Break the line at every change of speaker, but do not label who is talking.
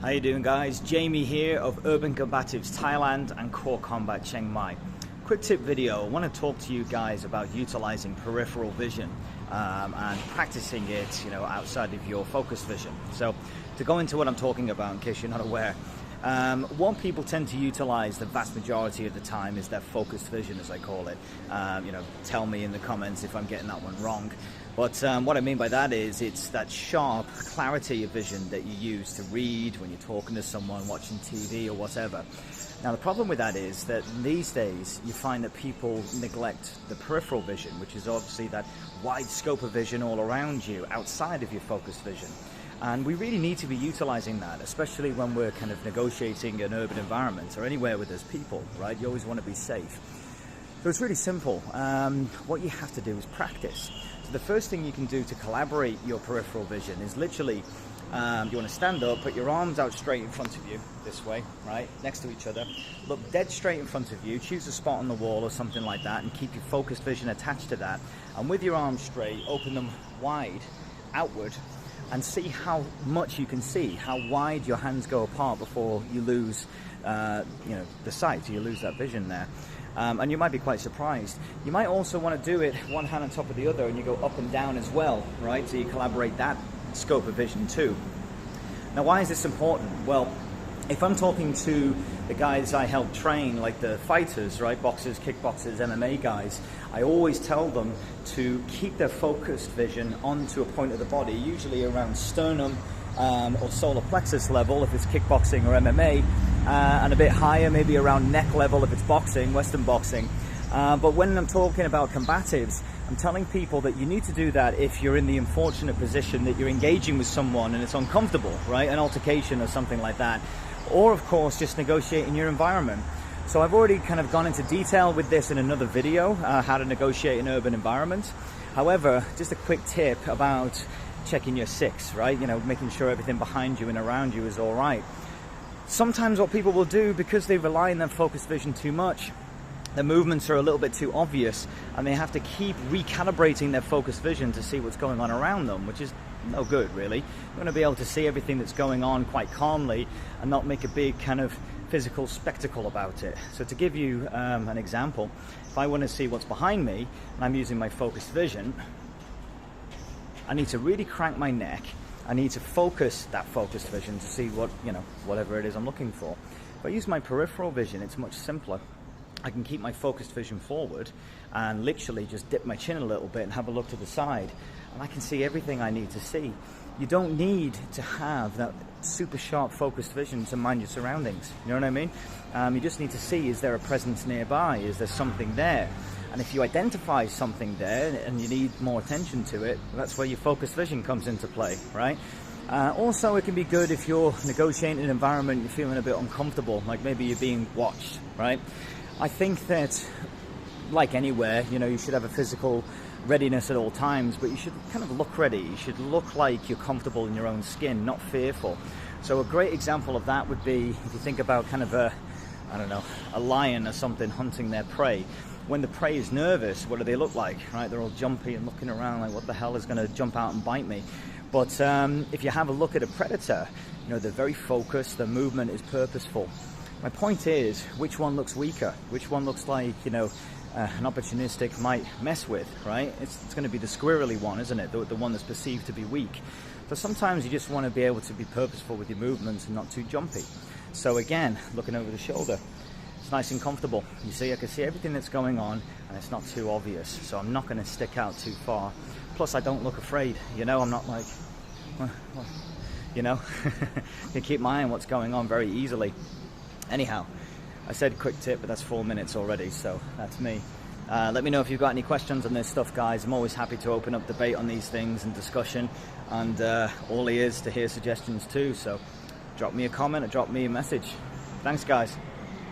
How you doing, guys? Jamie here of Urban Combatives Thailand and Core Combat Chiang Mai. Quick tip video. I want to talk to you guys about utilizing peripheral vision and practicing it, outside of your focused vision. So to go into what I'm talking about, in case you're not aware, what people tend to utilize the vast majority of the time is their focused vision, as I call it. Tell me in the comments if I'm getting that one wrong. But what I mean by that is it's that sharp clarity of vision that you use to read when you're talking to someone, watching TV or whatever. Now the problem with that is that these days you find that people neglect the peripheral vision, which is obviously that wide scope of vision all around you outside of your focused vision. And we really need to be utilizing that, especially when we're kind of negotiating an urban environment or anywhere where there's people, right? You always want to be safe. So it's really simple. What you have to do is practice. So the first thing you can do to collaborate your peripheral vision is literally, you want to stand up, put your arms out straight in front of you, this way, right, next to each other. Look dead straight in front of you, choose a spot on the wall or something like that, and keep your focused vision attached to that. And with your arms straight, open them wide, outward, and see how much you can see, how wide your hands go apart before you lose, the sight, so you lose that vision there. And you might be quite surprised. You might also want to do it one hand on top of the other, and you go up and down as well, right? So you collaborate that scope of vision too. Now, why is this important? Well, if I'm talking to the guys I help train, like the fighters, right, boxers, kickboxers, MMA guys, I always tell them to keep their focused vision onto a point of the body, usually around sternum or solar plexus level if it's kickboxing or MMA, and a bit higher, maybe around neck level if it's boxing, Western boxing. But when I'm talking about combatives, I'm telling people that you need to do that if you're in the unfortunate position that you're engaging with someone and it's uncomfortable, right? An altercation or something like that. Or, of course, just negotiating your environment. So I've already kind of gone into detail with this in another video, how to negotiate an urban environment. However, just a quick tip about checking your six, right? Making sure everything behind you and around you is all right. Sometimes what people will do, because they rely on their focused vision too much, the movements are a little bit too obvious, and they have to keep recalibrating their focused vision to see what's going on around them, which is no good, really. You want to be able to see everything that's going on quite calmly and not make a big kind of physical spectacle about it. So to give you an example, if I want to see what's behind me and I'm using my focused vision, I need to really crank my neck. I need to focus that focused vision to see what, whatever it is I'm looking for. If I use my peripheral vision, it's much simpler. I can keep my focused vision forward and literally just dip my chin a little bit and have a look to the side, and I can see everything I need to see. You don't need to have that super sharp focused vision to mind your surroundings, you know what I mean? You just need to see, is there a presence nearby? Is there something there? And if you identify something there and you need more attention to it, that's where your focused vision comes into play, right? Also, it can be good if you're negotiating an environment, you're feeling a bit uncomfortable, like maybe you're being watched, right? I think that, like anywhere, you should have a physical readiness at all times, but you should kind of look ready. You should look like you're comfortable in your own skin, not fearful. So a great example of that would be if you think about kind of a lion or something hunting their prey. When the prey is nervous, what do they look like, right? They're all jumpy and looking around like, what the hell is going to jump out and bite me? But if you have a look at a predator, they're very focused, their movement is purposeful. My point is, which one looks weaker? Which one looks like, an opportunistic might mess with, right? It's going to be the squirrely one, isn't it? The one that's perceived to be weak. So sometimes you just want to be able to be purposeful with your movements and not too jumpy. So again, looking over the shoulder, it's nice and comfortable. You see, I can see everything that's going on, and it's not too obvious. So I'm not going to stick out too far. Plus, I don't look afraid. I'm not like, can keep my eye on what's going on very easily. Anyhow, I said quick tip, but that's 4 minutes already, so that's me. Let me know if you've got any questions on this stuff, guys. I'm always happy to open up debate on these things and discussion, and all ears to hear suggestions too. So drop me a comment or drop me a message. Thanks, guys.